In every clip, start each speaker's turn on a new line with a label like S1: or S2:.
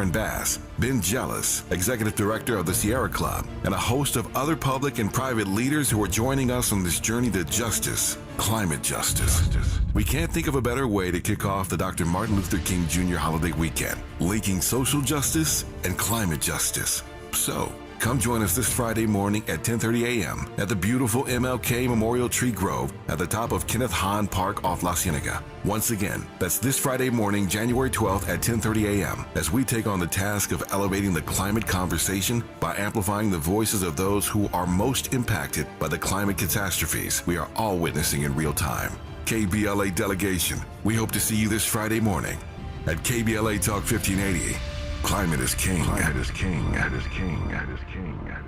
S1: Karen Bass, Ben Jealous, Executive Director of the Sierra Club, and a host of other public and private leaders who are joining us on this journey to justice, climate justice. We can't think of a better way to kick off the Dr. Martin Luther King Jr. holiday weekend, linking social justice and climate justice. So, come join us this Friday morning at 10:30 a.m. at the beautiful MLK Memorial Tree Grove at the top of Kenneth Hahn Park off La Cienega. Once again, that's this Friday morning, January 12th at 10:30 a.m. as we take on the task of elevating the climate conversation by amplifying the voices of those who are most impacted by the climate catastrophes we are all witnessing in real time. KBLA delegation, we hope to see you this Friday morning at KBLA Talk 1580. Climate is king. Climate is king. Climate is king. Climate is king. Climate is king.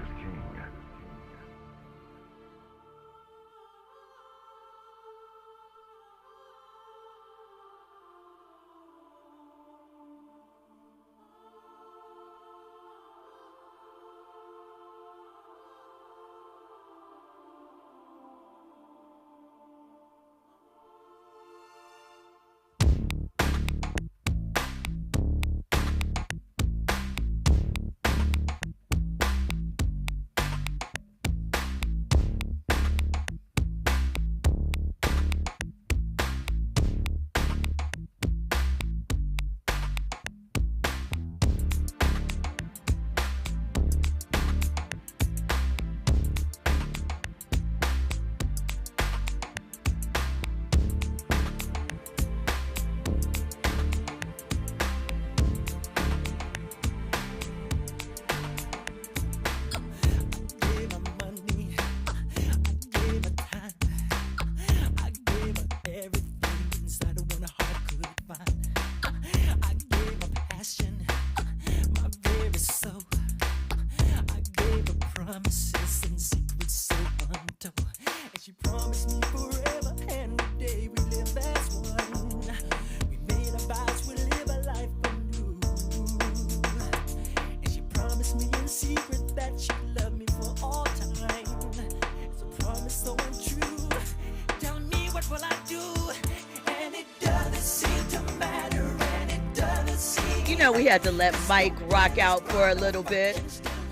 S2: We had to let Mike rock out for a little bit.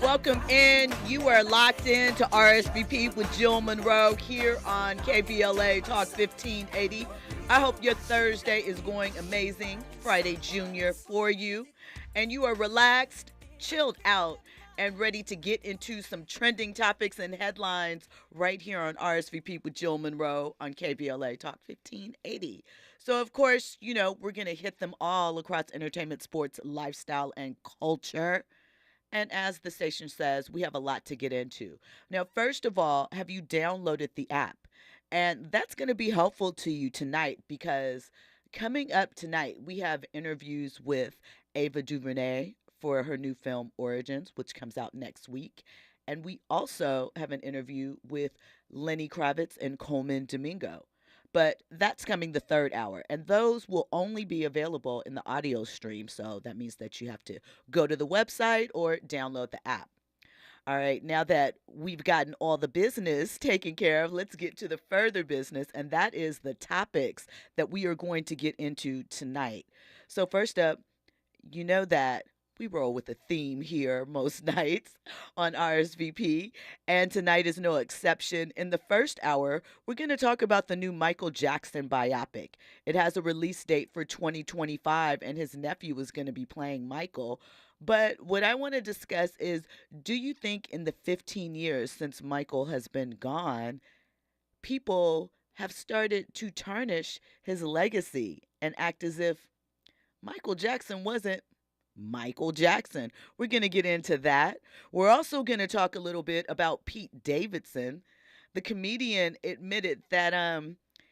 S2: Welcome in. You are locked in to RSVP with Jill Munroe here on KBLA Talk 1580. I hope your Thursday is going amazing, Friday Junior for you, and you are relaxed, chilled out, and ready to get into some trending topics and headlines right here on RSVP with Jill Munroe on KBLA Talk 1580. So, of course, we're going to hit them all across entertainment, sports, lifestyle, and culture. And as the station says, we have a lot to get into. Now, first of all, have you downloaded the app? And that's going to be helpful to you tonight because coming up tonight, we have interviews with Ava DuVernay for her new film Origins, which comes out next week. And we also have an interview with Lenny Kravitz and Coleman Domingo. But that's coming the third hour, and those will only be available in the audio stream, so that means that you have to go to the website or download the app. All right, now that we've gotten all the business taken care of, let's get to the further business, and that is the topics that we are going to get into tonight. So first up, you know that we roll with a theme here most nights on RSVP, and tonight is no exception. In the first hour, we're going to talk about the new Michael Jackson biopic. It has a release date for 2025, and his nephew is going to be playing Michael. But what I want to discuss is, do you think in the 15 years since Michael has been gone, people have started to tarnish his legacy and act as if Michael Jackson wasn't Michael Jackson? We're going to get into that. We're also going to talk a little bit about Pete Davidson. The comedian admitted that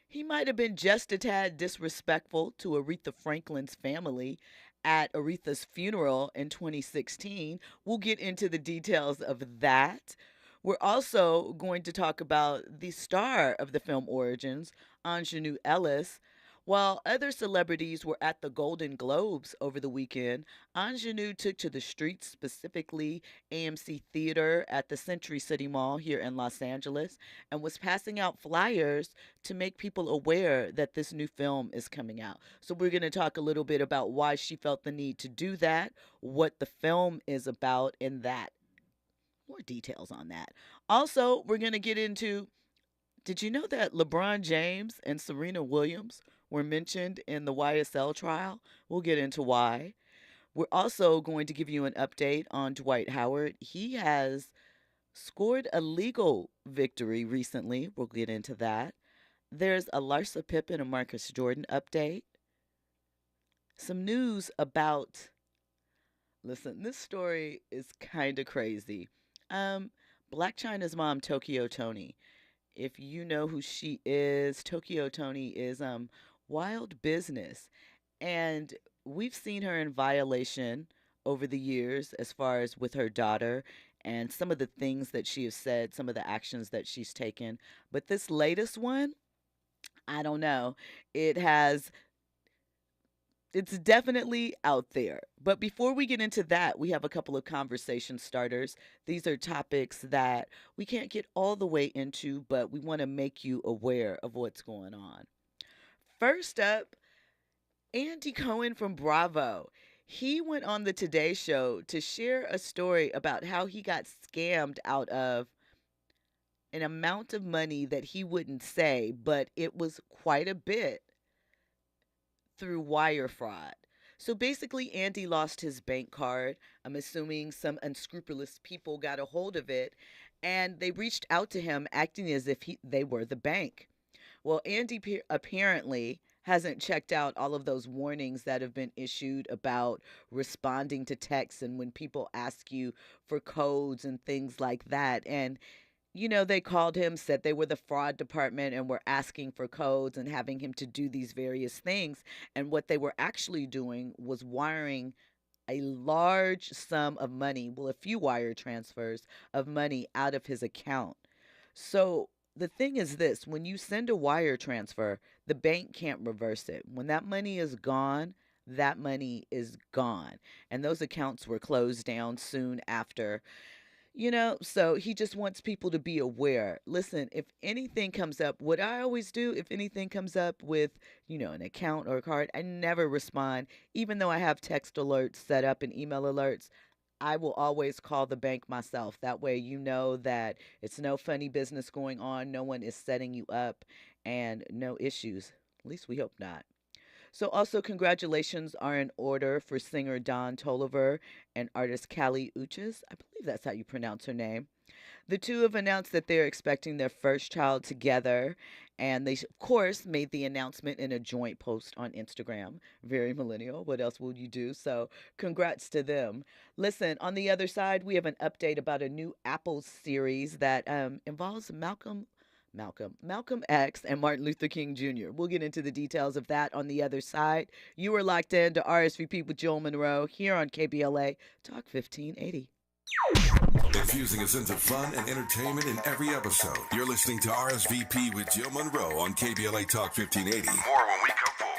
S2: he might have been just a tad disrespectful to Aretha Franklin's family at Aretha's funeral in 2016. We'll get into the details of that. We're also going to talk about the star of the film Origins, Anjanou Ellis. While other celebrities were at the Golden Globes over the weekend, Ingenue took to the streets, specifically AMC Theater at the Century City Mall here in Los Angeles, and was passing out flyers to make people aware that this new film is coming out. So, we're going to talk a little bit about why she felt the need to do that, what the film is about, and that. More details on that. Also, we're going to get into, did you know that LeBron James and Serena Williams were mentioned in the YSL trial? We'll get into why. We're also going to give you an update on Dwight Howard. He has scored a legal victory recently. We'll get into that. There's a Larsa Pippen and Marcus Jordan update. Some news about, listen, this story is kind of crazy. Blac Chyna's mom, Tokyo Toni. If you know who she is, Tokyo Toni is wild business. And we've seen her in violation over the years as far as with her daughter and some of the things that she has said, some of the actions that she's taken. But this latest one, I don't know. It's definitely out there. But before we get into that, we have a couple of conversation starters. These are topics that we can't get all the way into, but we want to make you aware of what's going on. First up, Andy Cohen from Bravo. He went on the Today Show to share a story about how he got scammed out of an amount of money that he wouldn't say, but it was quite a bit, through wire fraud. So basically, Andy lost his bank card. I'm assuming some unscrupulous people got a hold of it, and they reached out to him acting as if they were the bank. Well, Andy apparently hasn't checked out all of those warnings that have been issued about responding to texts and when people ask you for codes and things like that. And they called him, said they were the fraud department and were asking for codes and having him to do these various things. And what they were actually doing was wiring a large sum of money, well, a few wire transfers of money out of his account. So the thing is this, when you send a wire transfer, the bank can't reverse it. When that money is gone, that money is gone. And those accounts were closed down soon after. So he just wants people to be aware. Listen, if anything comes up, what I always do, if anything comes up with, an account or a card, I never respond. Even though I have text alerts set up and email alerts, I will always call the bank myself. That way you know that it's no funny business going on, no one is setting you up, and no issues. At least we hope not. So also congratulations are in order for singer Don Toliver and artist Kali Uchis. I believe that's how you pronounce her name. The two have announced that they're expecting their first child together, and they, of course, made the announcement in a joint post on Instagram. Very millennial. What else would you do? So congrats to them. Listen, on the other side, we have an update about a new Apple series that involves Malcolm X and Martin Luther King Jr. We'll get into the details of that on the other side. You are locked in to RSVP with Jill Munroe here on KBLA Talk 1580.
S1: Infusing a sense of fun and entertainment in every episode. You're listening to RSVP with Jill Munroe on KBLA Talk 1580.
S3: More when we come forward.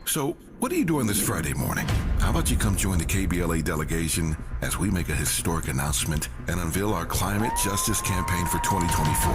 S1: So, what are you doing this Friday morning? How about you come join the KBLA delegation as we make a historic announcement and unveil our climate justice campaign for 2024.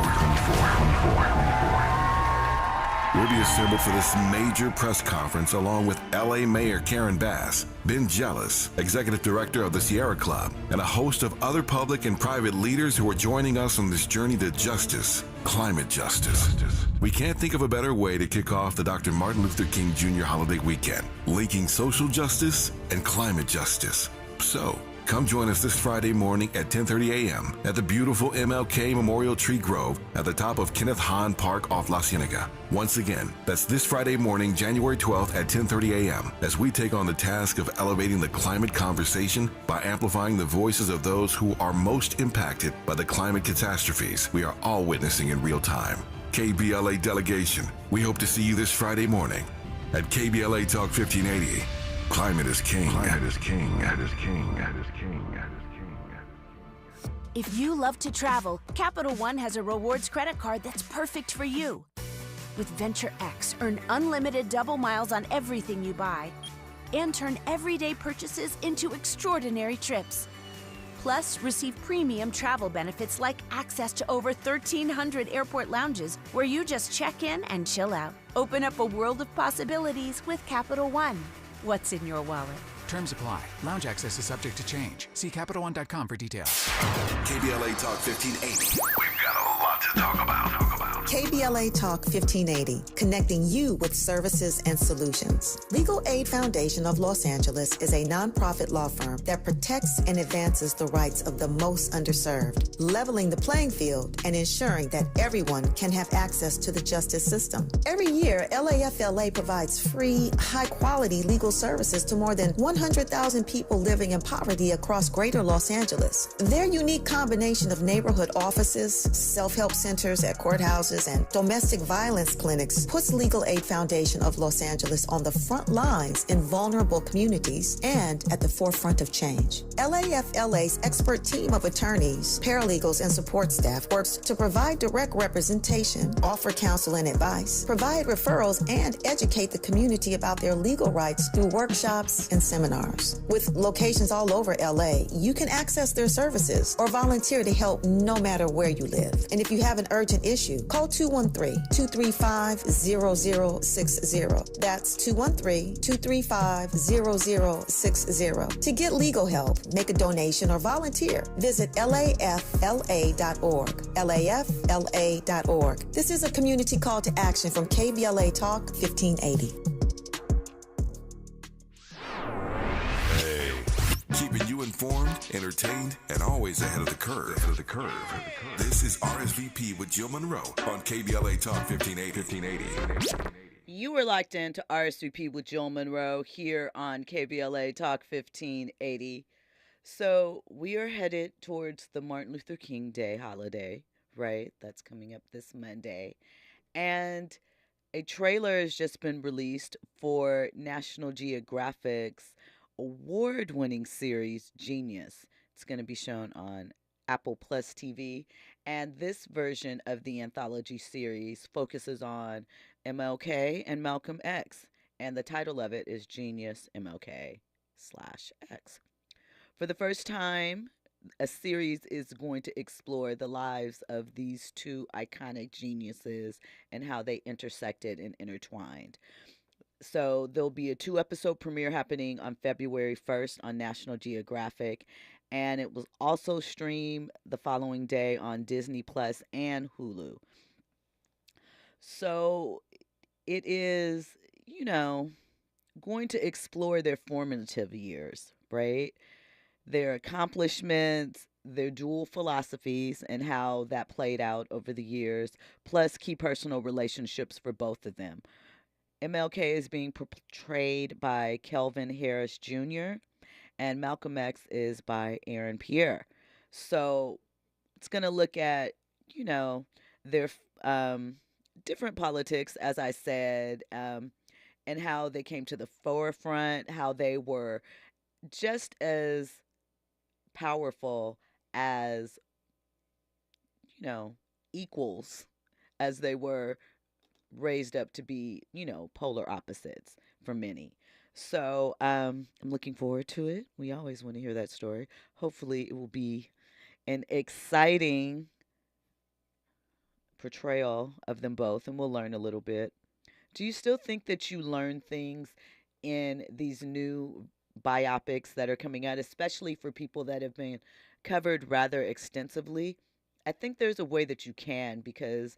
S1: We'll be assembled for this major press conference along with LA Mayor Karen Bass, Ben Jealous, Executive Director of the Sierra Club, and a host of other public and private leaders who are joining us on this journey to justice, climate justice. We can't think of a better way to kick off the Dr. Martin Luther King Jr. holiday weekend, linking social justice and climate justice. So, come join us this Friday morning at 10:30 a.m. at the beautiful MLK Memorial Tree Grove at the top of Kenneth Hahn Park off La Cienega. Once again, that's this Friday morning, January 12th at 10:30 a.m. as we take on the task of elevating the climate conversation by amplifying the voices of those who are most impacted by the climate catastrophes we are all witnessing in real time. KBLA delegation, we hope to see you this Friday morning at KBLA Talk 1580. Climate is king. Climate is king. Climate is king. Climate is king. Climate is king.
S4: If you love to travel, Capital One has a rewards credit card that's perfect for you.
S3: With Venture X, earn unlimited double miles on everything you buy and turn everyday purchases into extraordinary trips. Plus, receive premium travel benefits like access to over 1,300 airport lounges where you just check in and chill out. Open up a world of possibilities with Capital One. What's in your wallet?
S4: Terms apply. Lounge access is subject to change. See CapitalOne.com for details.
S1: KBLA Talk 1580. We've got a lot to talk about.
S5: KBLA Talk 1580, connecting you with services and solutions. Legal Aid Foundation of Los Angeles is a nonprofit law firm that protects and advances the rights of the most underserved, leveling the playing field and ensuring that everyone can have access to the justice system. Every year, LAFLA provides free, high-quality legal services to more than 100,000 people living in poverty across greater Los Angeles. Their unique combination of neighborhood offices, self-help centers at courthouses, and domestic violence clinics puts Legal Aid Foundation of Los Angeles on the front lines in vulnerable communities and at the forefront of change. LAFLA's expert team of attorneys, paralegals, and support staff works to provide direct representation, offer counsel and advice, provide referrals, and educate the community about their legal rights through workshops and seminars. With locations all over LA, you can access their services or volunteer to help no matter where you live. And if you have an urgent issue, call 213-235-0060. That's 213-235-0060. To get legal help, make a donation, or volunteer, visit lafla.org. lafla.org. This is a community call to action from KBLA Talk 1580.
S1: Keeping you informed, entertained, and always ahead of the curve. This is RSVP with Jill Munroe on KBLA Talk 1580.
S2: You were locked into RSVP with Jill Munroe here on KBLA Talk 1580. So we are headed towards the Martin Luther King Day holiday, right? That's coming up this Monday. And a trailer has just been released for National Geographic's award-winning series Genius. It's going to be shown on Apple Plus TV, and this version of the anthology series focuses on MLK and Malcolm X, and the title of it is Genius MLK/X. For the first time, a series is going to explore the lives of these two iconic geniuses and how they intersected and intertwined. So there'll be a 2-episode premiere happening on February 1st on National Geographic, and it will also stream the following day on Disney Plus and Hulu. So it is, going to explore their formative years, right? Their accomplishments, their dual philosophies, and how that played out over the years, plus key personal relationships for both of them. MLK is being portrayed by Kelvin Harris Jr., and Malcolm X is by Aaron Pierre. So it's going to look at, their different politics, as I said, and how they came to the forefront, how they were just as powerful as, equals as they were raised up to be, polar opposites for many. So I'm looking forward to it. We always want to hear that story. Hopefully it will be an exciting portrayal of them both, and we'll learn a little bit. Do you still think that you learn things in these new biopics that are coming out, especially for people that have been covered rather extensively? I think there's a way that you can, because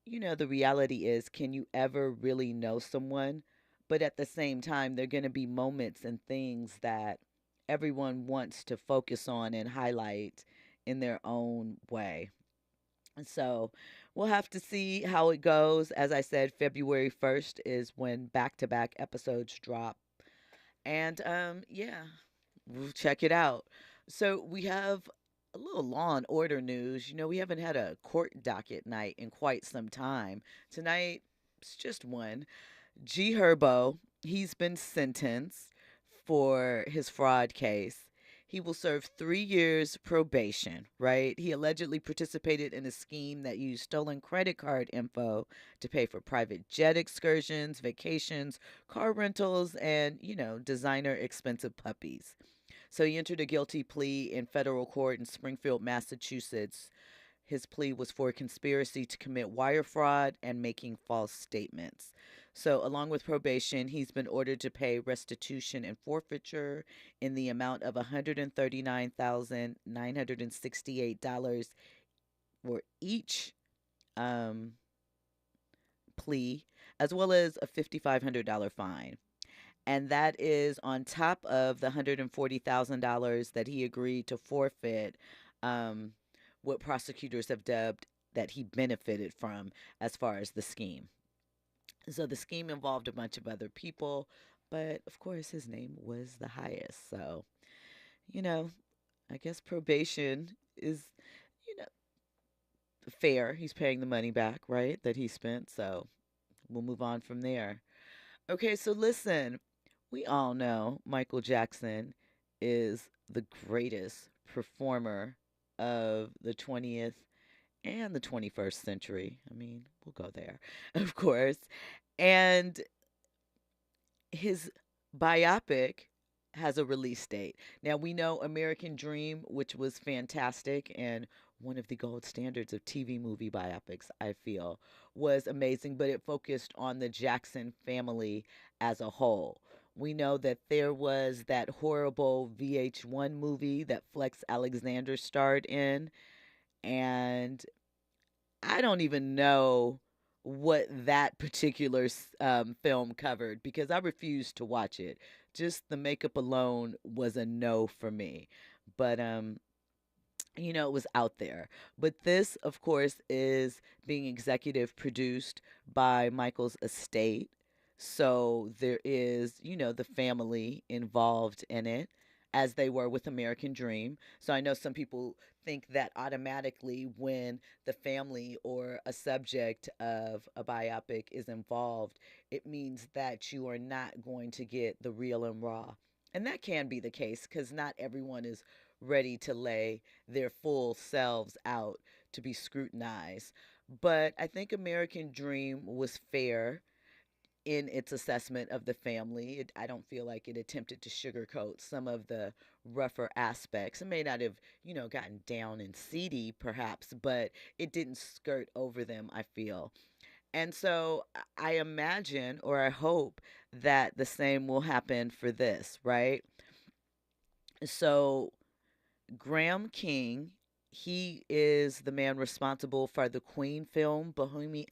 S2: the reality is, can you ever really know someone? But at the same time, there are going to be moments and things that everyone wants to focus on and highlight in their own way. And so we'll have to see how it goes. As I said, February 1st is when back-to-back episodes drop. And we'll check it out. So we have a little Law and Order news. We haven't had a court docket night in quite some time. Tonight, it's just one. G. Herbo, he's been sentenced for his fraud case. He will serve 3 years probation, right? He allegedly participated in a scheme that used stolen credit card info to pay for private jet excursions, vacations, car rentals, and, designer expensive puppies. So he entered a guilty plea in federal court in Springfield, Massachusetts. His plea was for conspiracy to commit wire fraud and making false statements. So, along with probation, he's been ordered to pay restitution and forfeiture in the amount of $139,968 for each um, plea, as well as a $5,500 fine. And that is on top of the $140,000 that he agreed to forfeit, um, what prosecutors have dubbed that he benefited from as far as the scheme. So the scheme involved a bunch of other people, but of course his name was the highest. So, you know, I guess probation is, you know, fair. He's paying the money back, right, that he spent. So we'll move on from there. Okay, so listen, we all know Michael Jackson is the greatest performer of the 20th and the 21st century. I mean, we'll go there, of course. And his biopic has a release date. Now, we know American Dream, which was fantastic and one of the gold standards of TV movie biopics, I feel, was amazing, but it focused on the Jackson family as a whole. We know that there was that horrible VH1 movie that Flex Alexander starred in, and I don't even know what that particular film covered because I refused to watch it. Just the makeup alone was a no for me. But it was out there. But this, of course, is being executive produced by Michael's estate. So there is, the family involved in it, as they were with American Dream. So I know some people think that automatically when the family or a subject of a biopic is involved, it means that you are not going to get the real and raw. And that can be the case because not everyone is ready to lay their full selves out to be scrutinized. But I think American Dream was fair in its assessment of the family. I don't feel like it attempted to sugarcoat some of the rougher aspects. It may not have, gotten down and seedy perhaps, but it didn't skirt over them, I feel. And so I imagine or I hope that the same will happen for this, right? So Graham King, he is the man responsible for the Queen film Bohemian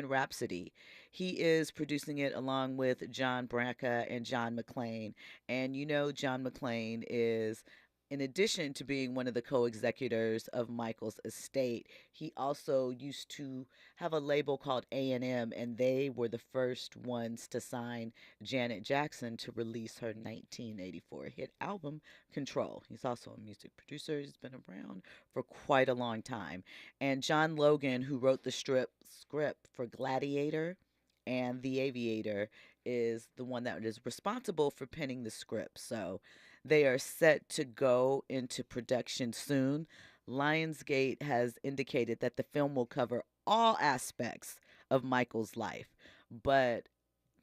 S2: Rhapsody. He is producing it along with John Branca and John McClane. And John McClane is, in addition to being one of the co-executors of Michael's estate, he also used to have a label called A&M, and they were the first ones to sign Janet Jackson to release her 1984 hit album, Control. He's also a music producer. He's been around for quite a long time. And John Logan, who wrote the script for Gladiator and The Aviator, is the one that is responsible for penning the script. So they are set to go into production soon. Lionsgate has indicated that the film will cover all aspects of Michael's life, but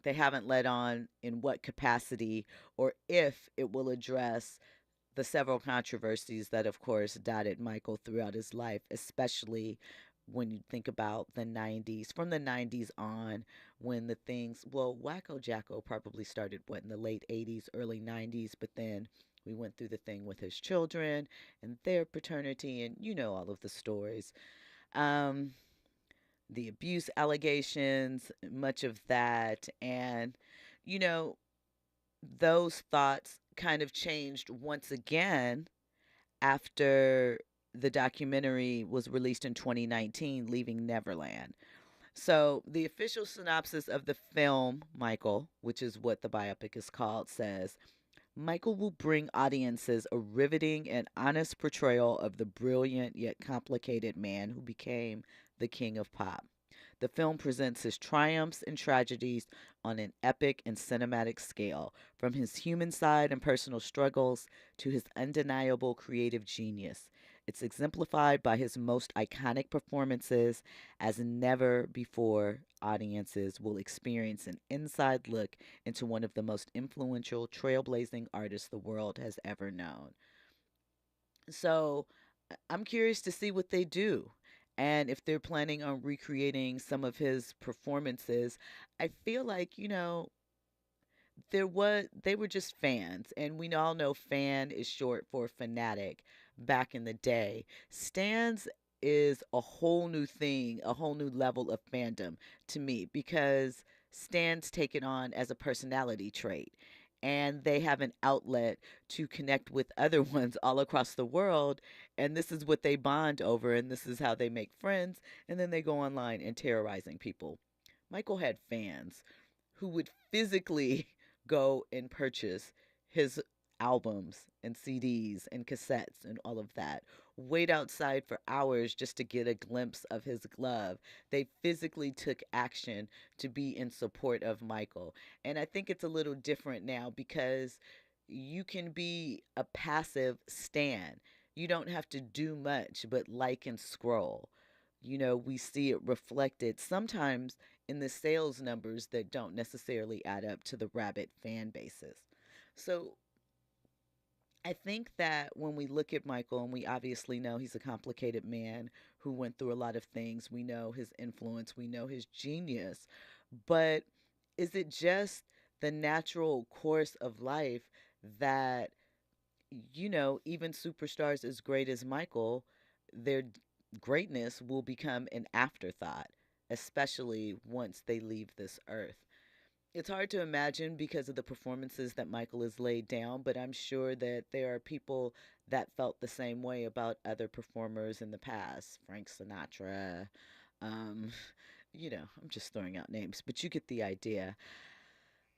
S2: they haven't let on in what capacity or if it will address the several controversies that, of course, dotted Michael throughout his life, especially when you think about the 90s, from the 90s on, when Wacko Jacko probably started, in the late 80s, early 90s, but then we went through the thing with his children and their paternity, and all of the stories. The abuse allegations, much of that, and, those thoughts kind of changed once again after the documentary was released in 2019, Leaving Neverland. So, the official synopsis of the film, Michael, which is what the biopic is called, says Michael will bring audiences a riveting and honest portrayal of the brilliant yet complicated man who became the king of pop. The film presents his triumphs and tragedies on an epic and cinematic scale, from his human side and personal struggles to his undeniable creative genius. It's exemplified by his most iconic performances, as never before audiences will experience an inside look into one of the most influential, trailblazing artists the world has ever known. So I'm curious to see what they do. And if they're planning on recreating some of his performances, I feel like, they were just fans, and we all know fan is short for fanatic back in the day. Stans is a whole new thing, a whole new level of fandom to me, because stans take it on as a personality trait, and they have an outlet to connect with other ones all across the world, and this is what they bond over, and this is how they make friends, and then they go online and terrorizing people. Michael had fans who would physically go and purchase his albums and CDs and cassettes and all of that. Wait outside for hours just to get a glimpse of his glove. They physically took action to be in support of Michael. And I think it's a little different now, because you can be a passive stan. You don't have to do much but like and scroll. We see it reflected sometimes in the sales numbers that don't necessarily add up to the rabid fan bases. So I think that when we look at Michael, and we obviously know he's a complicated man who went through a lot of things, we know his influence, we know his genius, but is it just the natural course of life that, even superstars as great as Michael, their greatness will become an afterthought, especially once they leave this earth? It's hard to imagine because of the performances that Michael has laid down, but I'm sure that there are people that felt the same way about other performers in the past. Frank Sinatra. Um, I'm just throwing out names, but you get the idea.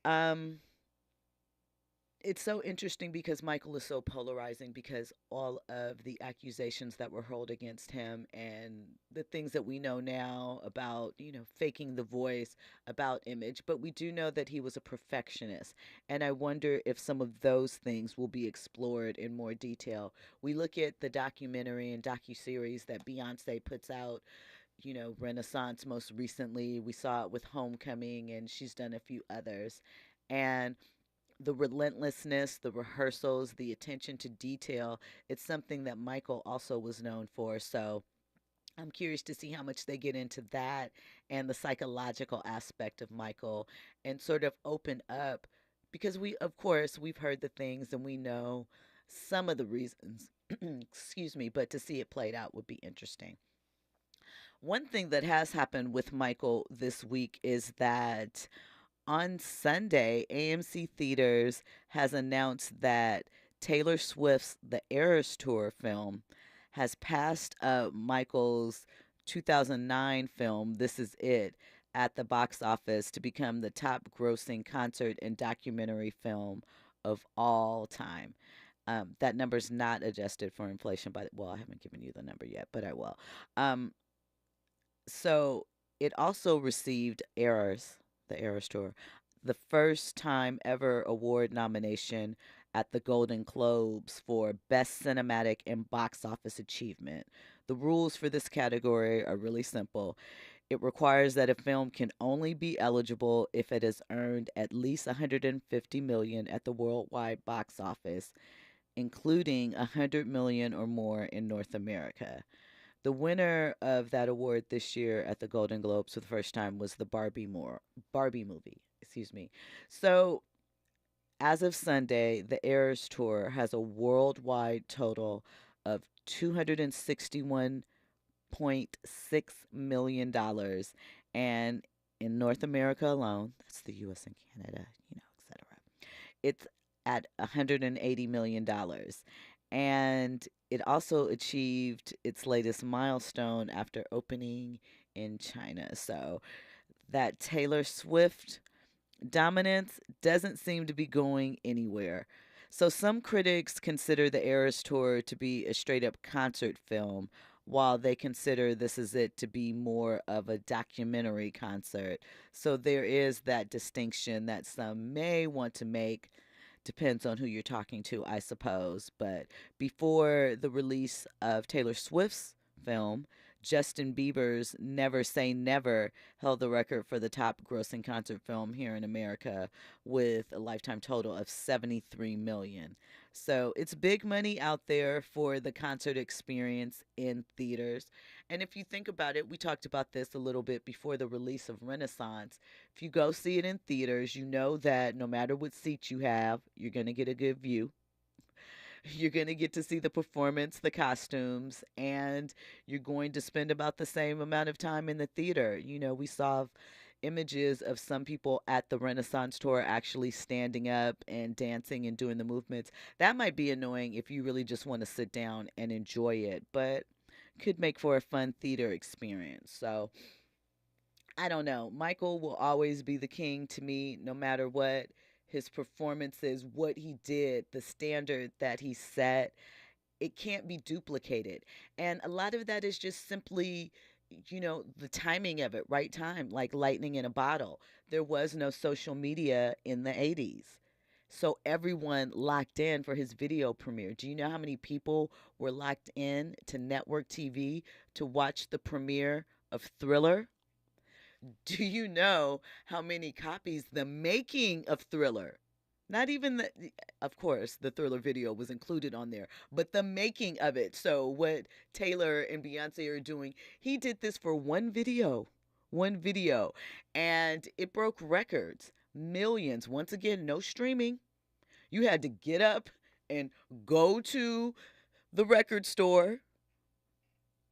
S2: Um, it's so interesting because Michael is so polarizing, because all of the accusations that were hurled against him and the things that we know now about, faking the voice, about image, but we do know that he was a perfectionist. And I wonder if some of those things will be explored in more detail. We look at the documentary and docuseries that Beyonce puts out, Renaissance most recently. We saw it with Homecoming, and she's done a few others. And the relentlessness, the rehearsals, the attention to detail, it's something that Michael also was known for. So I'm curious to see how much they get into that and the psychological aspect of Michael, and sort of open up, because of course, we've heard the things and we know some of the reasons, excuse me, but to see it played out would be interesting. One thing that has happened with Michael this week is that on Sunday, AMC Theaters has announced that Taylor Swift's The Eras Tour film has passed up Michael's 2009 film, This Is It, at the box office to become the top grossing concert and documentary film of all time. That number's not adjusted for inflation, but well, I haven't given you the number yet, but I will. Um, so it also received the Eras Tour, the first time ever award nomination at the Golden Globes for Best Cinematic and Box Office Achievement. The rules for this category are really simple. It requires that a film can only be eligible if it has earned at least 150 million at the worldwide box office, including 100 million or more in North America. The winner of that award this year at the Golden Globes for the first time was the Barbie movie. Excuse me. So as of Sunday, the Eras Tour has a worldwide total of $261.6 million, and in North America alone, that's the U.S. and Canada, etc. It's at $180 million. And it also achieved its latest milestone after opening in China. So that Taylor Swift dominance doesn't seem to be going anywhere. So some critics consider the Eras Tour to be a straight up concert film, while they consider This Is It to be more of a documentary concert. So there is that distinction that some may want to make. Depends on who you're talking to, I suppose. But before the release of Taylor Swift's film, Justin Bieber's Never Say Never held the record for the top grossing concert film here in America with a lifetime total of 73 million. So it's big money out there for the concert experience in theaters. And if you think about it, we talked about this a little bit before the release of Renaissance. If you go see it in theaters, you know that no matter what seat you have, you're going to get a good view. You're going to get to see the performance, the costumes, and you're going to spend about the same amount of time in the theater. You know, we saw images of some people at the Renaissance tour actually standing up and dancing and doing the movements. That might be annoying if you really just want to sit down and enjoy it, but could make for a fun theater experience. So I don't know. Michael will always be the king to me, no matter what his performances, what he did, the standard that he set. It can't be duplicated. And a lot of that is just simply, the timing of it, right time, like lightning in a bottle. There was no social media in the 80s. So everyone locked in for his video premiere. Do you know how many people were locked in to network TV to watch the premiere of Thriller? Do you know how many copies the making of Thriller, not even of course, the Thriller video was included on there, but the making of it. So what Taylor and Beyonce are doing, he did this for one video, and it broke records, millions. Once again, no streaming. You had to get up and go to the record store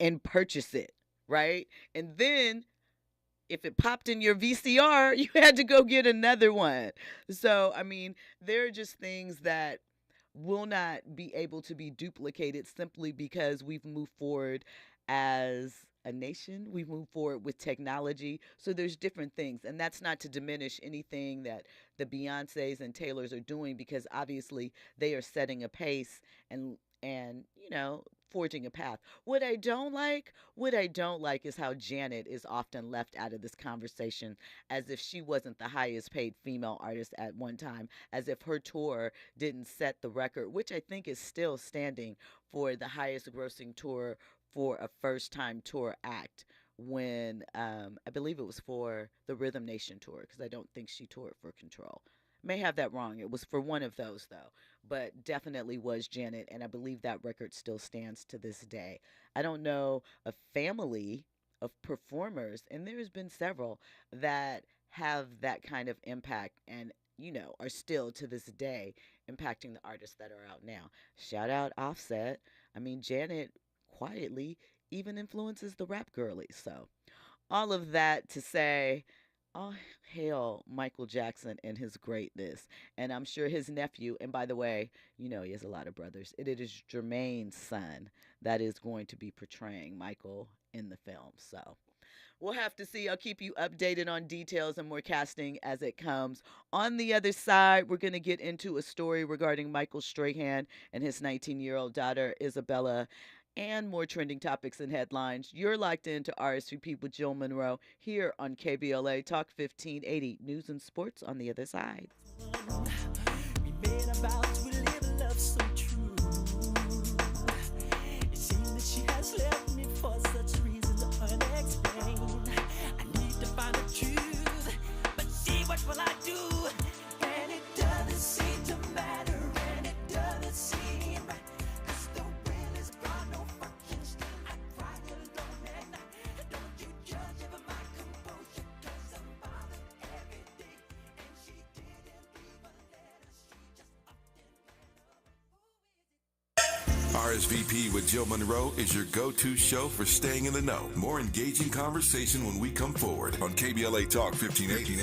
S2: and purchase it, right? And then if it popped in your VCR, you had to go get another one. So, I mean, there are just things that will not be able to be duplicated simply because we've moved forward as a nation. We've moved forward with technology. So there's different things. And that's not to diminish anything that the Beyoncés and Taylors are doing, because obviously they are setting a pace and forging a path. What I don't like is how Janet is often left out of this conversation, as if she wasn't the highest paid female artist at one time, as if her tour didn't set the record, which I think is still standing for the highest grossing tour for a first time tour act, when I believe it was for the Rhythm Nation tour, because I don't think she toured for Control. May have that wrong. It was for one of those, though, but definitely was Janet, and I believe that record still stands to this day. I don't know a family of performers, and there's been several, that have that kind of impact and, are still to this day impacting the artists that are out now. Shout out Offset. I mean, Janet quietly even influences the rap girlies. So all of that to say, oh, hail Michael Jackson and his greatness. And I'm sure his nephew, and by the way, he has a lot of brothers. It is Jermaine's son that is going to be portraying Michael in the film. So we'll have to see. I'll keep you updated on details and more casting as it comes. On the other side, we're going to get into a story regarding Michael Strahan and his 19-year-old daughter, Isabella, and more trending topics and headlines. You're locked into RSVP with Jill Munroe here on KBLA Talk 1580. News and sports on the other side.
S6: We made a vow to live a love so true. It seems that she has left me for such reasons unexplained. I need to find the truth, but see, what will I do? And it doesn't seem to matter, and it doesn't seem right.
S1: RSVP with Jill Munroe is your go-to show for staying in the know. More engaging conversation when we come forward on KBLA Talk 1580.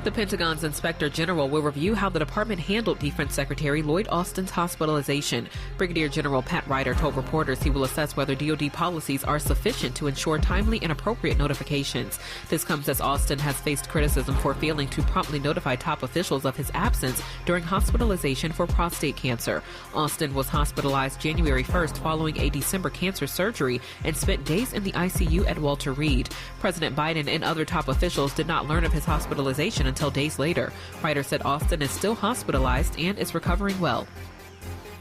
S7: The Pentagon's Inspector General will review how the department handled Defense Secretary Lloyd Austin's hospitalization. Brigadier General Pat Ryder told reporters he will assess whether DoD policies are sufficient to ensure timely and appropriate notifications. This comes as Austin has faced criticism for failing to promptly notify top officials of his absence during hospitalization for prostate cancer. Austin was hospitalized January 1st following a December cancer surgery and spent days in the ICU at Walter Reed. President Biden and other top officials did not learn of his hospitalization until days later. Ryder said Austin is still hospitalized and is recovering well.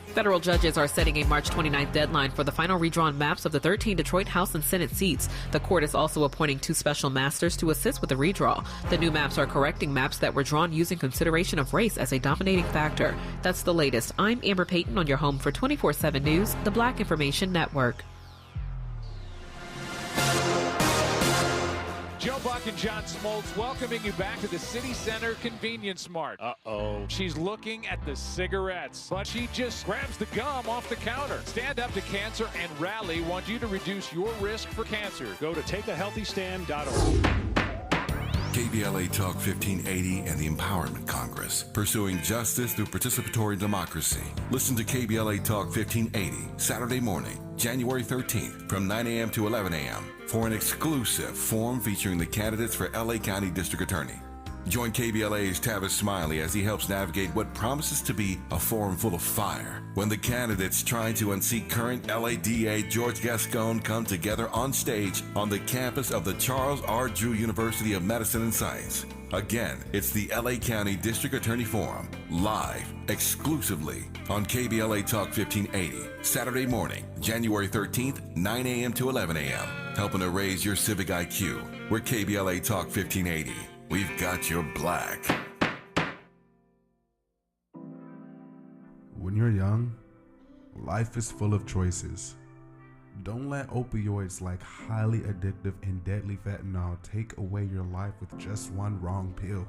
S7: Federal judges are setting a March 29th deadline for the final redrawn maps of the 13 Detroit House and Senate seats. The court is also appointing 2 special masters to assist with the redraw. The new maps are correcting maps that were drawn using consideration of race as a dominating factor. That's the latest. I'm Amber Payton on your home for 24/7 News, the Black Information Network.
S8: Joe Buck and John Smoltz welcoming you back to the City Center Convenience Mart. Uh-oh. She's looking at the cigarettes, but she just grabs the gum off the counter. Stand Up to Cancer and Rally want you to reduce your risk for cancer. Go to takeahealthystand.org.
S1: KBLA Talk 1580 and the Empowerment Congress, pursuing justice through participatory democracy. Listen to KBLA Talk 1580, Saturday morning, January 13th, from 9 a.m. to 11 a.m. for an exclusive forum featuring the candidates for LA County District Attorney. Join KBLA's Tavis Smiley as he helps navigate what promises to be a forum full of fire when the candidates trying to unseat current LA DA George Gascon come together on stage on the campus of the Charles R. Drew University of Medicine and Science. Again, it's the LA County District Attorney Forum, live, exclusively on KBLA Talk 1580, Saturday morning, January 13th, 9 a.m. to 11 a.m. Helping to raise your civic IQ. We're KBLA Talk 1580. We've got your black.
S9: When you're young, life is full of choices. Don't let opioids like highly addictive and deadly fentanyl take away your life with just one wrong pill.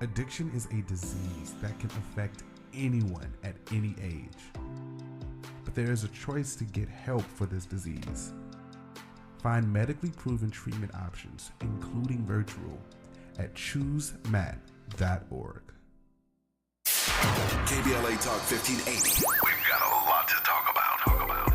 S9: Addiction is a disease that can affect anyone at any age. But there is a choice to get help for this disease. Find medically proven treatment options, including virtual, at choosemat.org.
S1: KBLA Talk 1580. We've got a lot to talk about.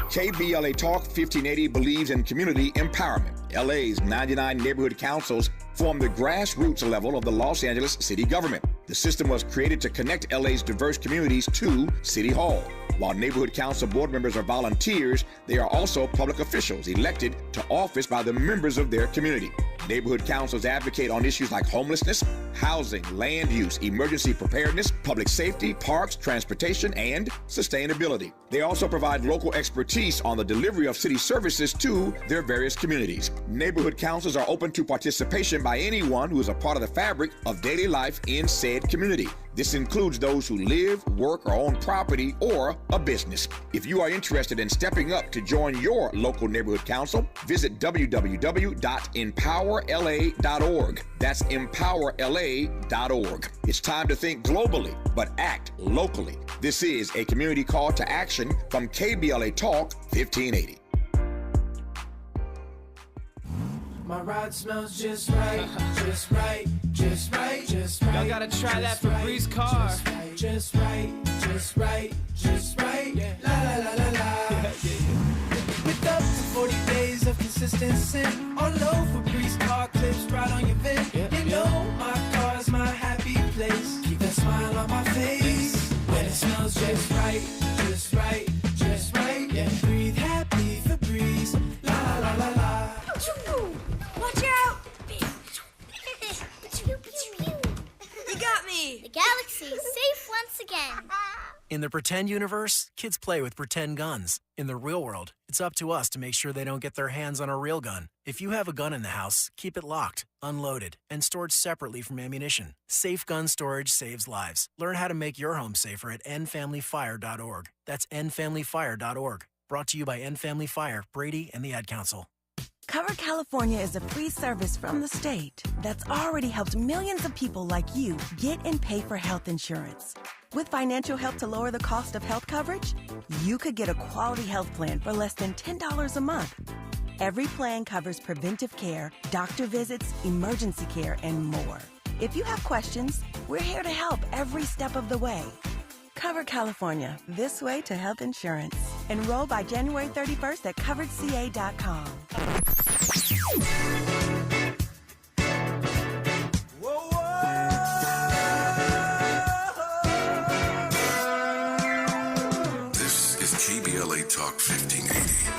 S10: KBLA Talk 1580 believes in community empowerment. LA's 99 neighborhood councils form the grassroots level of the Los Angeles city government. The system was created to connect LA's diverse communities to City Hall. While neighborhood council board members are volunteers, they are also public officials elected to office by the members of their community. Neighborhood councils advocate on issues like homelessness, housing, land use, emergency preparedness, public safety, parks, transportation, and sustainability. They also provide local expertise on the delivery of city services to their various communities. Neighborhood councils are open to participation by anyone who is a part of the fabric of daily life in said community. This includes those who live, work, or own property or a business. If you are interested in stepping up to join your local neighborhood council, visit www.empowerla.org. That's empowerla.org. It's time to think globally, but act locally. This is a community call to action from KBLA Talk 1580.
S6: My ride smells just right, just right, just right, just right.
S11: Y'all gotta try that Febreze car.
S6: Just right, just right, just right. La la la la la. With up to 40 days of consistency, all over Febreze car clips right on your vent. You know my car's my happy place. Keep that smile on my face when it smells just right, just right, just right. Yeah, breathe happy Febreze. La la la la la.
S12: Watch out! You got me! The galaxy is safe once again.
S13: In the pretend universe, kids play with pretend guns. In the real world, it's up to us to make sure they don't get their hands on a real gun. If you have a gun in the house, keep it locked, unloaded, and stored separately from ammunition. Safe gun storage saves lives. Learn how to make your home safer at endfamilyfire.org. That's endfamilyfire.org. Brought to you by End Family Fire, Brady, and the Ad Council.
S14: Cover California is a free service from the state that's already helped millions of people like you get and pay for health insurance. With financial help to lower the cost of health coverage, you could get a quality health plan for less than $10 a month. Every plan covers preventive care, doctor visits, emergency care, and more. If you have questions, we're here to help every step of the way. Cover California, this way to health insurance. Enroll by January 31st at coveredca.com.
S1: This is KBLA Talk 1580.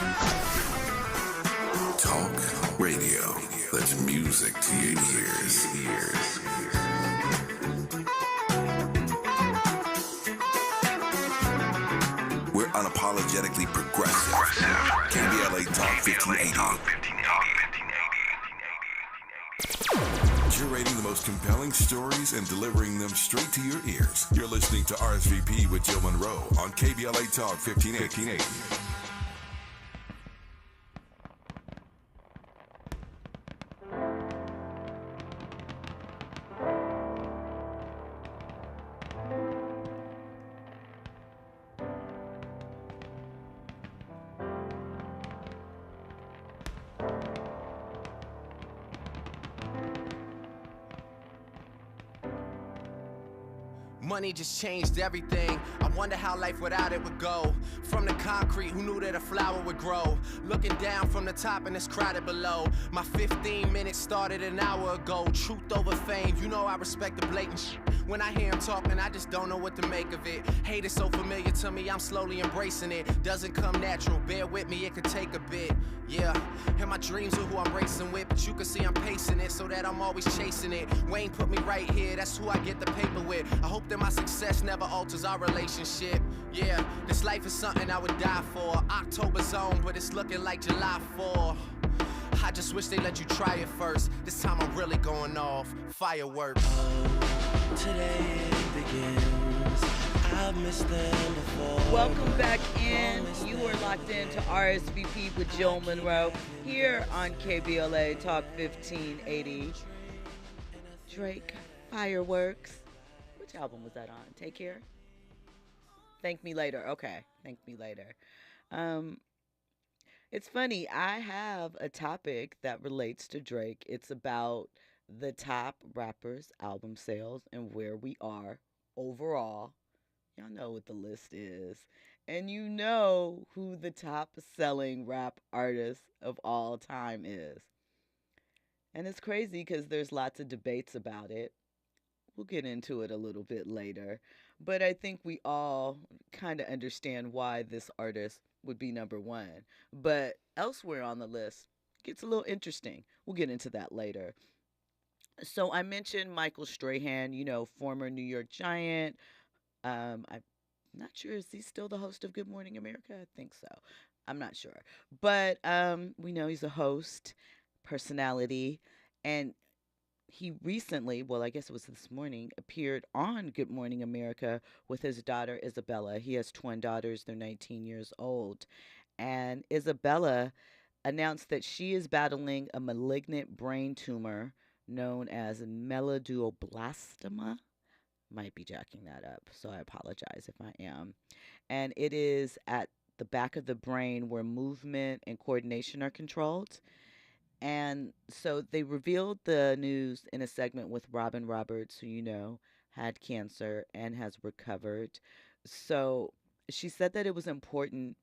S1: Talk radio. That's music to your ears. We're unapologetically progressive. KBLA Talk 1580. Curating the most compelling stories and delivering them straight to your ears. You're listening to RSVP with Jill Munroe on KBLA Talk 1580.
S11: Money just changed everything. I wonder how life without it would go. From the concrete, who knew that a flower would grow? Looking down from the top and it's crowded below. My 15 minutes started an hour ago. Truth over fame, you know I respect the blatant shit. When I hear him talking, I just don't know what to make of it. Hate is so familiar to me, I'm slowly embracing it. Doesn't come natural, bear with me, it could take a bit. Yeah, and my dreams are who I'm racing with, but you can see I'm pacing it so that I'm always chasing it. Wayne put me right here, that's who I get the paper with. I hope that my success never alters our relationship. Yeah, this life is something I would die for. October's on, but it's looking like July 4. I just wish they let you try it first. This time I'm really going off. Fireworks.
S6: Today it begins. I've missed them before.
S2: Welcome back in. You are locked into RSVP with Jill Munroe here on KBLA Talk 1580. Drake, Fireworks. Which album was that on? Take Care? Thank Me Later. Okay, Thank Me Later. It's funny. I have a topic that relates to Drake. It's about the top rappers' album sales and where we are overall. Y'all know what the list is. And you know who the top selling rap artist of all time is. And it's crazy because there's lots of debates about it. We'll get into it a little bit later. But I think we all kind of understand why this artist would be number one. But elsewhere on the list, it gets a little interesting. We'll get into that later. So I mentioned Michael Strahan, former New York Giant. I'm not sure, is he still the host of Good Morning America? I think so. I'm not sure. But we know he's a host, personality, and he recently, well, I guess it was this morning, appeared on Good Morning America with his daughter, Isabella. He has twin daughters. They're 19 years old. And Isabella announced that she is battling a malignant brain tumor known as medulloblastima. Might be jacking that up, so I apologize if I am. And it is at the back of the brain where movement and coordination are controlled. And so they revealed the news in a segment with Robin Roberts, who had cancer and has recovered. So she said that it was important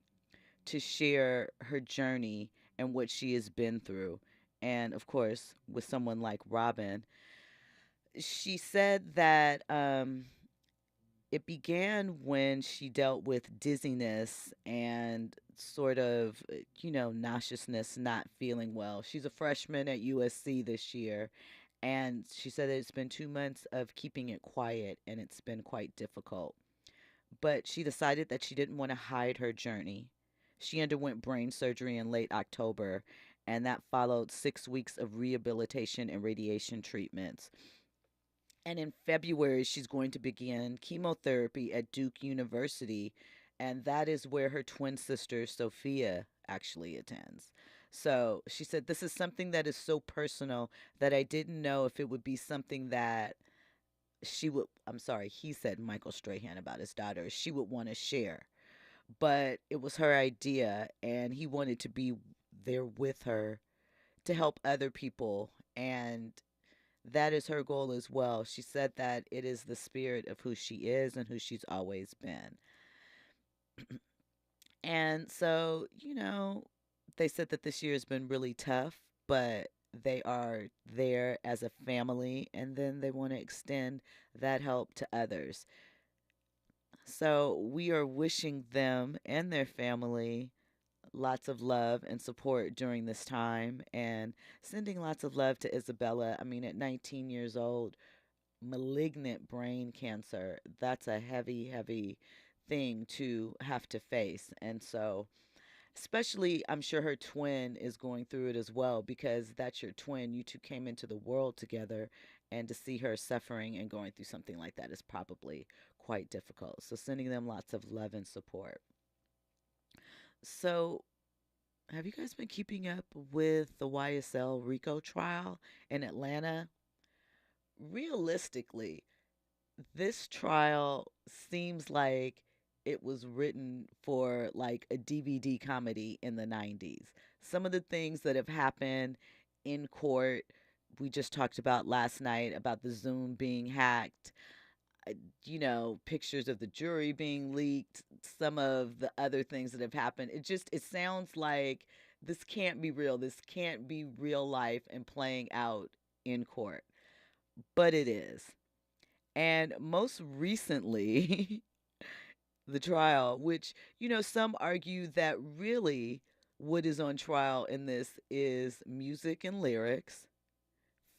S2: to share her journey and what she has been through. And of course, with someone like Robin, she said that it began when she dealt with dizziness and sort of, nauseousness, not feeling well. She's a freshman at USC this year, and she said that it's been 2 months of keeping it quiet, and it's been quite difficult. But she decided that she didn't want to hide her journey. She underwent brain surgery in late October, and that followed 6 weeks of rehabilitation and radiation treatments. And in February, she's going to begin chemotherapy at Duke University, and that is where her twin sister, Sophia, actually attends. So she said, this is something that is so personal that I didn't know if it would be something that he said, Michael Strahan, about his daughter, she would want to share. But it was her idea, and he wanted to be there with her to help other people. And that is her goal as well. She said that it is the spirit of who she is and who she's always been. And so, they said that this year has been really tough, but they are there as a family, and then they want to extend that help to others. So we are wishing them and their family lots of love and support during this time, and sending lots of love to Isabella. I mean, at 19 years old, malignant brain cancer, that's a heavy, heavy thing to have to face. And so, especially, I'm sure her twin is going through it as well, because that's your twin. You two came into the world together, and to see her suffering and going through something like that is probably quite difficult. So, sending them lots of love and support. So, have you guys been keeping up with the YSL RICO trial in Atlanta? Realistically, this trial seems like it was written for like a DVD comedy in the 90s. Some of the things that have happened in court, we just talked about last night about the Zoom being hacked, pictures of the jury being leaked, some of the other things that have happened. It sounds like this can't be real. This can't be real life and playing out in court. But it is. And most recently, the trial, which, some argue that really what is on trial in this is music and lyrics,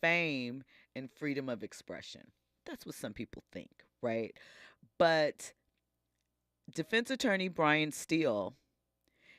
S2: fame, and freedom of expression. That's what some people think, right? But defense attorney Brian Steele,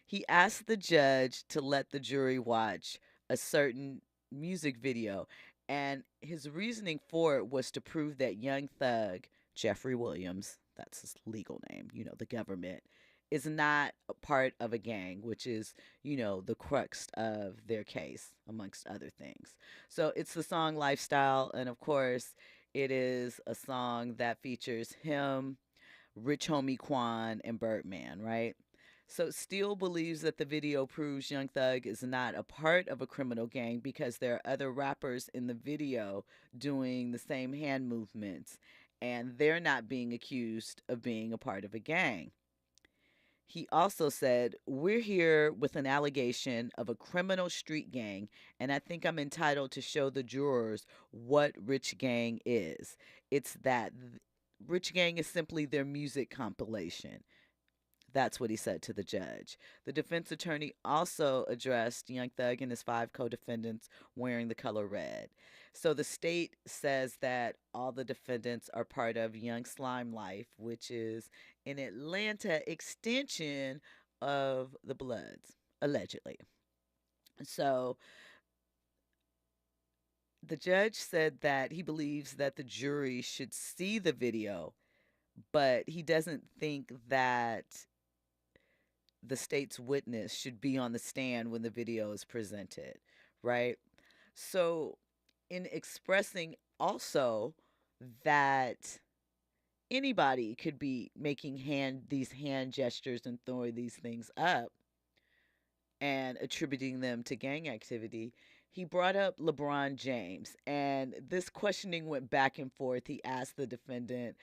S2: he asked the judge to let the jury watch a certain music video. And his reasoning for it was to prove that Young Thug, Jeffrey Williams, that's his legal name, the government, is not a part of a gang, which is, the crux of their case, amongst other things. So it's the song Lifestyle. And of course, it is a song that features him, Rich Homie Quan, and Birdman, right? So Steele believes that the video proves Young Thug is not a part of a criminal gang because there are other rappers in the video doing the same hand movements, and they're not being accused of being a part of a gang. He also said, "We're here with an allegation of a criminal street gang, and I think I'm entitled to show the jurors what Rich Gang is. It's that Rich Gang is simply their music compilation." That's what he said to the judge. The defense attorney also addressed Young Thug and his 5 co-defendants wearing the color red. So the state says that all the defendants are part of Young Slime Life, which is an Atlanta extension of the Bloods, allegedly. So the judge said that he believes that the jury should see the video, but he doesn't think that the state's witness should be on the stand when the video is presented, right? So in expressing also that anybody could be making these hand gestures and throwing these things up and attributing them to gang activity, he brought up LeBron James. And this questioning went back and forth. He asked the defendant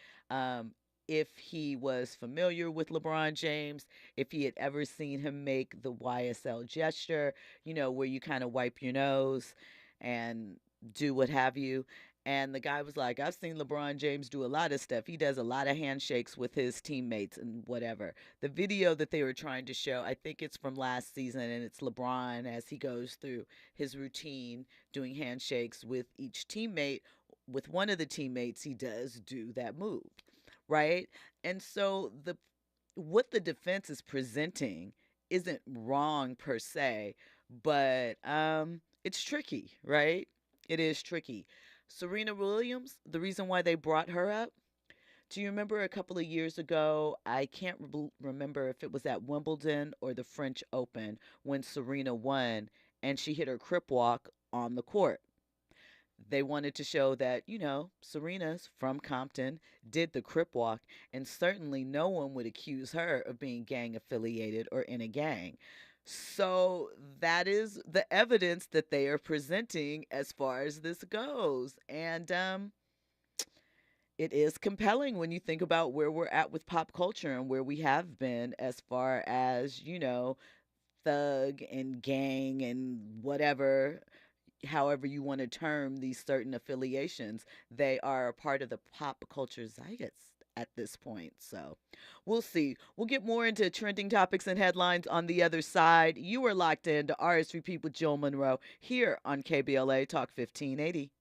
S2: if he was familiar with LeBron James, if he had ever seen him make the YSL gesture, where you kind of wipe your nose and do what have you. And the guy was like, "I've seen LeBron James do a lot of stuff. He does a lot of handshakes with his teammates and whatever." The video that they were trying to show, I think it's from last season, and it's LeBron as he goes through his routine doing handshakes with each teammate. With one of the teammates, he does do that move, right? And so what the defense is presenting isn't wrong per se, but it's tricky, right? It is tricky. Serena Williams, the reason why they brought her up, do you remember a couple of years ago, I can't remember if it was at Wimbledon or the French Open, when Serena won and she hit her crip walk on the court. They wanted to show that, Serena's from Compton, did the crip walk, and certainly no one would accuse her of being gang affiliated or in a gang. So that is the evidence that they are presenting as far as this goes. And it is compelling when you think about where we're at with pop culture and where we have been as far as, thug and gang and whatever, however you want to term these certain affiliations. They are a part of the pop culture zeitgeist at this point. So we'll see. We'll get more into trending topics and headlines on the other side. You are locked into RSVP with Jill Munroe here on KBLA Talk 1580.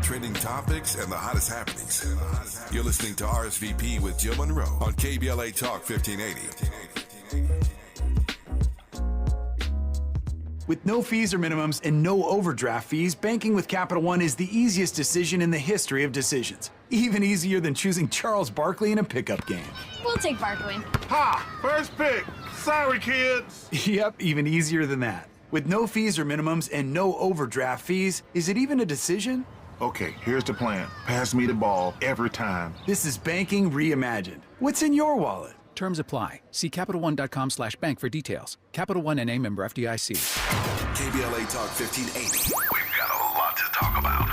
S1: Trending topics and the hottest happenings. You're listening to RSVP with Jill Munroe on KBLA Talk 1580.
S15: With no fees or minimums and no overdraft fees, banking with Capital One is the easiest decision in the history of decisions. Even easier than choosing Charles Barkley in a pickup game.
S16: We'll take Barkley.
S17: Ha! First pick. Sorry, kids.
S15: Yep, even easier than that. With no fees or minimums and no overdraft fees, is it even a decision?
S17: Okay, here's the plan. Pass me the ball every time.
S15: This is banking reimagined. What's in your wallet?
S4: Terms apply. See CapitalOne.com/bank for details. Capital One NA, member FDIC.
S1: KBLA Talk 1580. We've got a lot to talk about.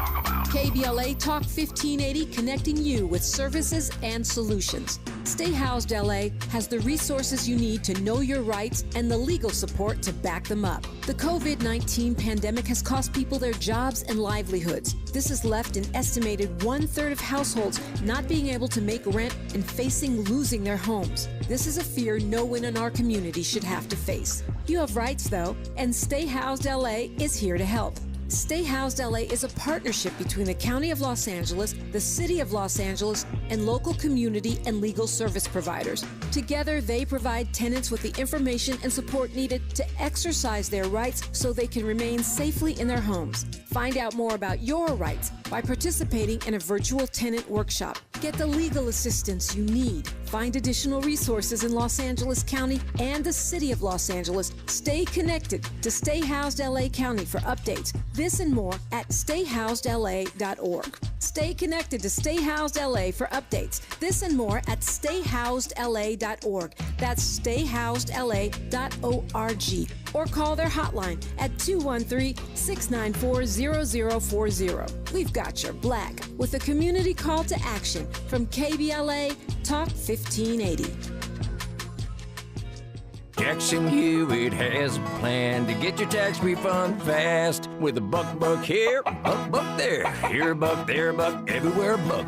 S18: KBLA Talk 1580, connecting you with services and solutions. Stay Housed LA has the resources you need to know your rights and the legal support to back them up. The COVID-19 pandemic has cost people their jobs and livelihoods. This has left an estimated 1/3 of households not being able to make rent and facing losing their homes. This is a fear no one in our community should have to face. You have rights, though, and Stay Housed LA is here to help. Stay Housed LA is a partnership between the County of Los Angeles, the City of Los Angeles, and local community and legal service providers. Together, they provide tenants with the information and support needed to exercise their rights so they can remain safely in their homes. Find out more about your rights by participating in a virtual tenant workshop. Get the legal assistance you need. Find additional resources in Los Angeles County and the City of Los Angeles. Stay connected to Stay Housed LA County for updates. This and more at stayhousedla.org. Stay connected to Stay Housed LA for updates. This and more at stayhousedla.org. That's stayhousedla.org. Or call their hotline at 213-694-0040. We've got your black with a community call to action from KBLA Talk 1580.
S19: Jackson Hewitt has a plan to get your tax refund fast with a buck here, buck there. Here a buck, there a buck, everywhere a buck.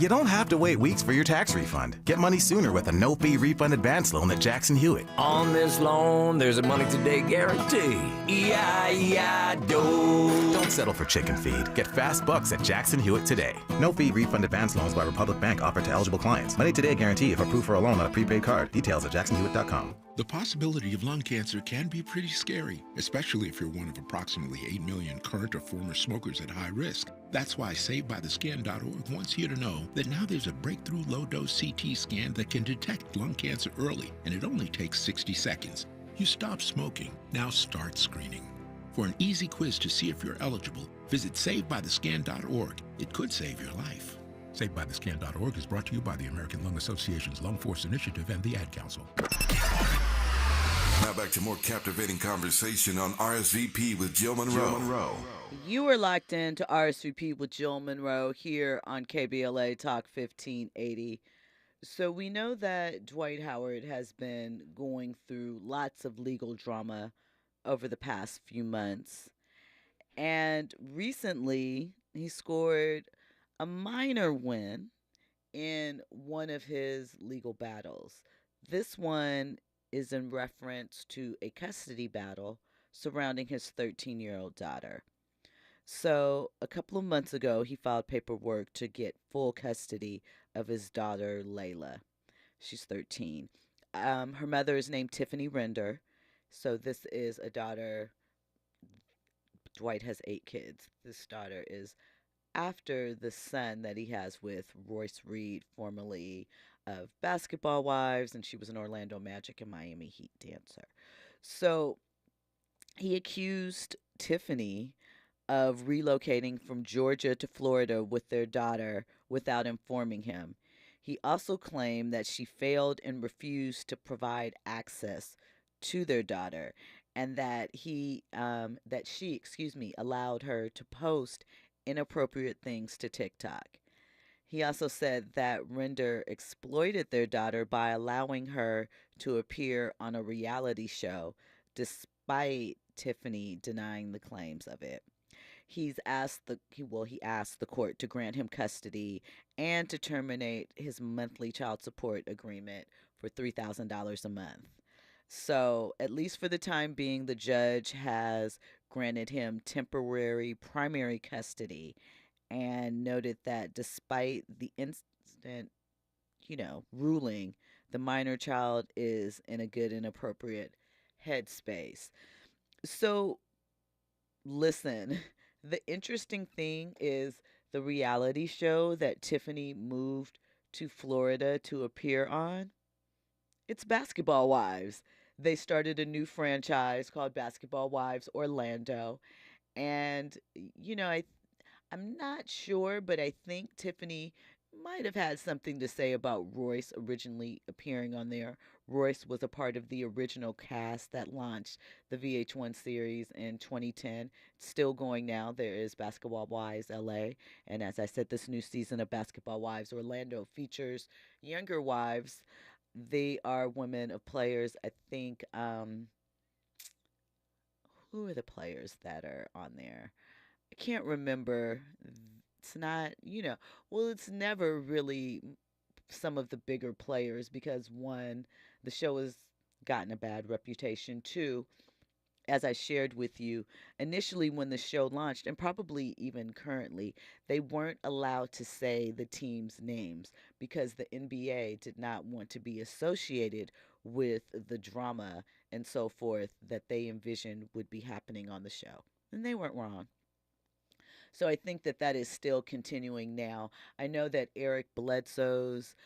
S20: You don't have to wait weeks for your tax refund. Get money sooner with a no-fee refund advance loan at Jackson Hewitt.
S19: On this loan, there's a money today guarantee. E-I-E-I-DO.
S20: Don't settle for chicken feed. Get fast bucks at Jackson Hewitt today. No-fee refund advance loans by Republic Bank offered to eligible clients. Money today guarantee if approved for a loan on a prepaid card. Details at jacksonhewitt.com.
S21: The possibility of lung cancer can be pretty scary, especially if you're one of approximately 8 million current or former smokers at high risk. That's why SaveByTheScan.org wants you to know that now there's a breakthrough low-dose CT scan that can detect lung cancer early, and it only takes 60 seconds. You stop smoking, now start screening. For an easy quiz to see if you're eligible, visit SaveByTheScan.org. It could save your life. SaveByTheScan.org is brought to you by the American Lung Association's Lung Force Initiative and the Ad Council.
S1: Now back to more captivating conversation on RSVP with Jill Munroe.
S2: You are locked in to RSVP with Jill Munroe here on KBLA Talk 1580. So we know that Dwight Howard has been going through lots of legal drama over the past few months. And recently, he scored a minor win in one of his legal battles. This one is in reference to a custody battle surrounding his 13-year-old daughter. So a couple of months ago, he filed paperwork to get full custody of his daughter, Layla. She's 13. Her mother is named Tiffany Render. So this is a daughter. Dwight has 8 kids. This daughter is after the son that he has with Royce Reed, formerly of Basketball Wives, and she was an Orlando Magic and Miami Heat dancer. So he accused Tiffany of relocating from Georgia to Florida with their daughter without informing him. He also claimed that she failed and refused to provide access to their daughter, and that she allowed her to post inappropriate things to TikTok. He also said that Render exploited their daughter by allowing her to appear on a reality show despite Tiffany denying the claims of it. He asked the court to grant him custody and to terminate his monthly child support agreement for $3,000 a month. So, at least for the time being, the judge has granted him temporary primary custody and noted that despite the instant, ruling, the minor child is in a good and appropriate headspace. So, listen, the interesting thing is the reality show that Tiffany moved to Florida to appear on. It's Basketball Wives. They started a new franchise called Basketball Wives Orlando. And, I'm not sure, but I think Tiffany might have had something to say about Royce originally appearing on there. Royce was a part of the original cast that launched the VH1 series in 2010. It's still going now. There is Basketball Wives LA. And as I said, this new season of Basketball Wives Orlando features younger wives. They are women of players. I think, who are the players that are on there? I can't remember. It's not, it's never really some of the bigger players because one, the show has gotten a bad reputation. Two, as I shared with you, initially when the show launched, and probably even currently, they weren't allowed to say the teams' names because the NBA did not want to be associated with the drama and so forth that they envisioned would be happening on the show. And they weren't wrong. So I think that is still continuing now. I know that Eric Bledsoe's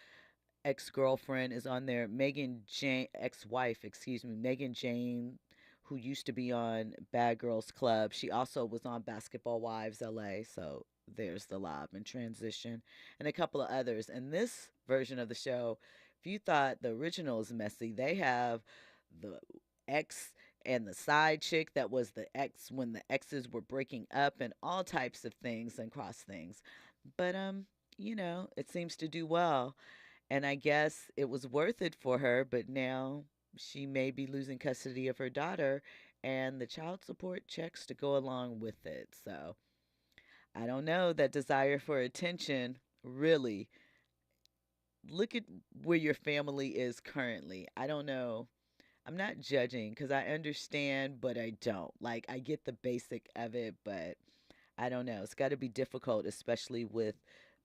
S2: ex-girlfriend is on there. Ex-wife, Megan Jane, who used to be on Bad Girls Club. She also was on Basketball Wives LA. So there's the lob and transition and a couple of others. And this version of the show, if you thought the original is messy, they have the ex and the side chick that was the ex when the exes were breaking up and all types of things and cross things. But, it seems to do well. And I guess it was worth it for her, but now she may be losing custody of her daughter and the child support checks to go along with it. So I don't know, that desire for attention, really, look at where your family is currently. I don't know. I'm not judging because I understand, but I don't. Like, I get the basic of it, but I don't know. It's got to be difficult, especially with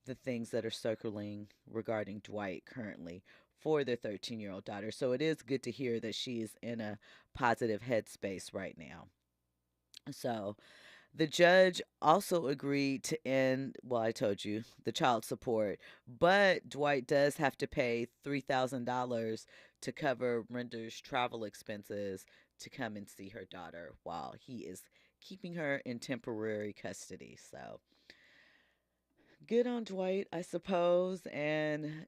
S2: the things that are circling regarding Dwight currently for their 13-year-old daughter. So it is good to hear that she is in a positive headspace right now. So the judge also agreed to end, well, I told you, the child support, but Dwight does have to pay $3,000 to cover Render's travel expenses to come and see her daughter while he is keeping her in temporary custody. So good on Dwight, I suppose. And,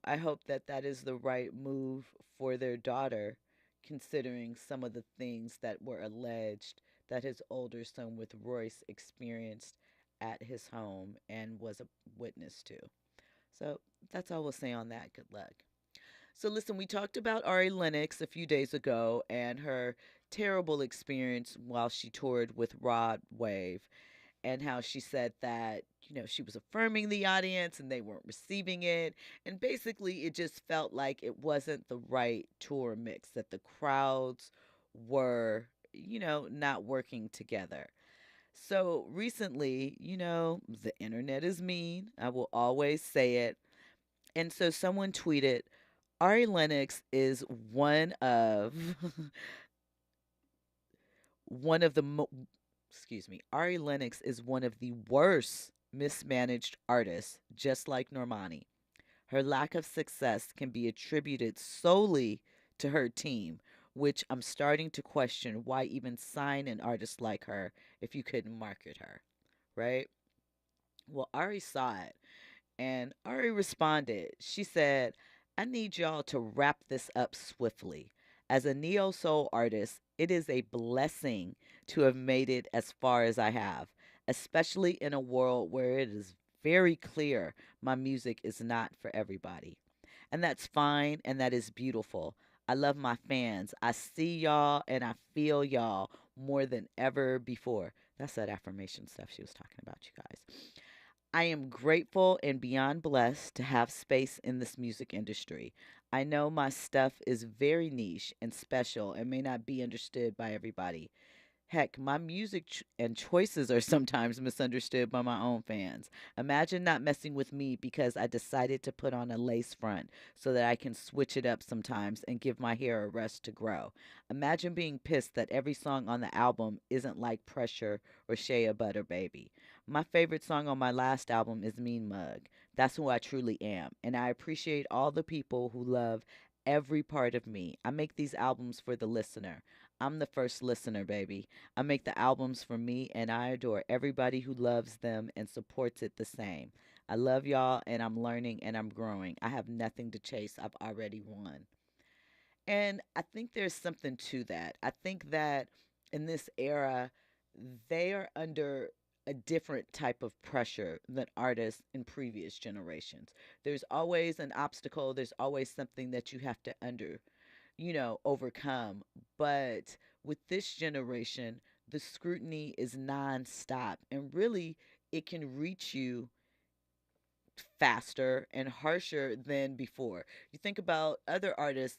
S2: I hope that is the right move for their daughter, considering some of the things that were alleged that his older son with Royce experienced at his home and was a witness to. So that's all we'll say on that. Good luck. So listen, we talked about Ari Lennox a few days ago and her terrible experience while she toured with Rod Wave, and how she said that, she was affirming the audience and they weren't receiving it. And basically, it just felt like it wasn't the right tour mix, that the crowds were, not working together. So recently, the internet is mean. I will always say it. And so someone tweeted, Ari Lennox is one of Ari Lennox is one of the worst mismanaged artists, just like Normani. Her lack of success can be attributed solely to her team, which I'm starting to question why even sign an artist like her if you couldn't market her, right? Well, Ari saw it, and Ari responded. She said, I need y'all to wrap this up swiftly. As a neo-soul artist, it is a blessing to have made it as far as I have, especially in a world where it is very clear my music is not for everybody. And that's fine and that is beautiful. I love my fans. I see y'all and I feel y'all more than ever before. That's that affirmation stuff she was talking about, you guys. I am grateful and beyond blessed to have space in this music industry. I know my stuff is very niche and special and may not be understood by everybody. Heck, my music and choices are sometimes misunderstood by my own fans. Imagine not messing with me because I decided to put on a lace front so that I can switch it up sometimes and give my hair a rest to grow. Imagine being pissed that every song on the album isn't like Pressure or Shea Butter Baby. My favorite song on my last album is Mean Mug. That's who I truly am, and I appreciate all the people who love every part of me. I make these albums for the listener. I'm the first listener, baby. I make the albums for me, and I adore everybody who loves them and supports it the same. I love y'all, and I'm learning and I'm growing. I have nothing to chase. I've already won. And I think there's something to that. I think that in this era, they are under a different type of pressure than artists in previous generations. There's always an obstacle. There's always something that you have to overcome. But with this generation, the scrutiny is nonstop, and really it can reach you faster and harsher than before. You think about other artists,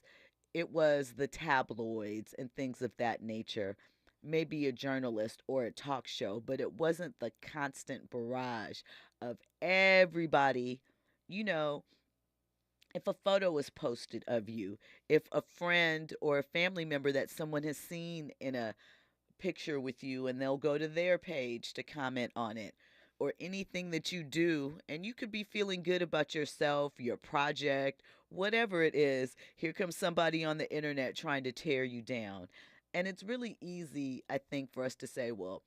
S2: it was the tabloids and things of that nature, maybe a journalist or a talk show, but it wasn't the constant barrage of everybody, if a photo was posted of you, if a friend or a family member that someone has seen in a picture with you and they'll go to their page to comment on it, or anything that you do, and you could be feeling good about yourself, your project, whatever it is, here comes somebody on the internet trying to tear you down. And it's really easy, I think, for us to say, well,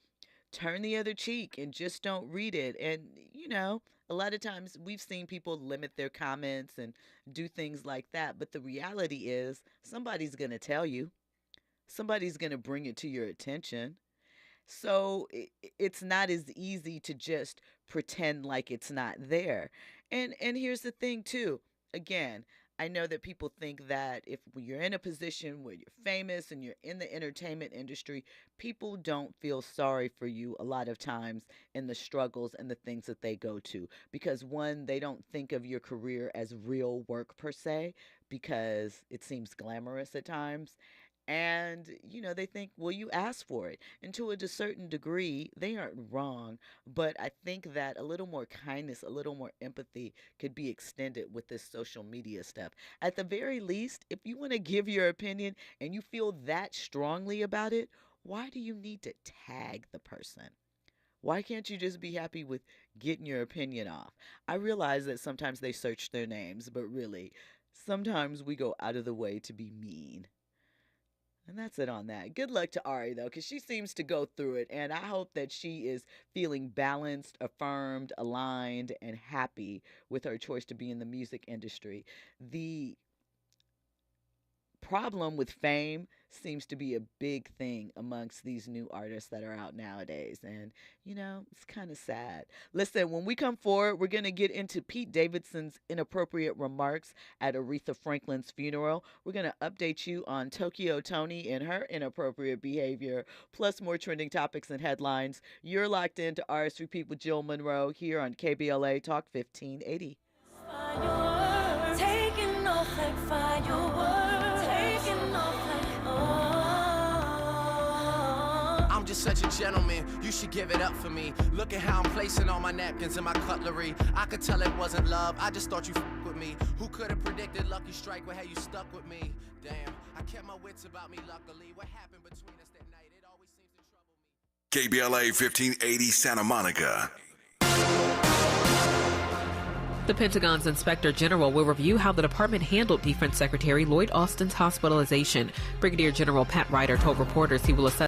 S2: turn the other cheek and just don't read it. And, a lot of times we've seen people limit their comments and do things like that. But the reality is somebody's going to tell you. Somebody's going to bring it to your attention. So it's not as easy to just pretend like it's not there. And here's the thing, too. Again, I know that people think that if you're in a position where you're famous and you're in the entertainment industry, people don't feel sorry for you a lot of times in the struggles and the things that they go to. Because one, they don't think of your career as real work per se, because it seems glamorous at times. And, they think, well, you asked for it. And to a certain degree, they aren't wrong. But I think that a little more kindness, a little more empathy could be extended with this social media stuff. At the very least, if you want to give your opinion and you feel that strongly about it, why do you need to tag the person? Why can't you just be happy with getting your opinion off? I realize that sometimes they search their names, but really, sometimes we go out of the way to be mean. And that's it on that. Good luck to Ari, though, because she seems to go through it. And I hope that she is feeling balanced, affirmed, aligned, and happy with her choice to be in the music industry. The problem with fame seems to be a big thing amongst these new artists that are out nowadays. And, it's kind of sad. Listen, when we come forward, we're going to get into Pete Davidson's inappropriate remarks at Aretha Franklin's funeral. We're going to update you on Tokyo Toni and her inappropriate behavior, plus more trending topics and headlines. You're locked into RS Repeat with Jill Munroe here on KBLA Talk 1580.
S6: Taking off like fireworks. Taking off like,
S11: I'm just such a gentleman, you should give it up for me. Look at how I'm placing all my napkins and my cutlery. I could tell it wasn't love, I just thought you with me. Who could have predicted Lucky Strike with how you stuck with me? Damn, I kept my wits about me luckily. What happened between us that night, it always seems to trouble me.
S1: KBLA 1580 Santa Monica.
S7: The Pentagon's Inspector General will review how the department handled Defense Secretary Lloyd Austin's hospitalization. Brigadier General Pat Ryder told reporters he will assess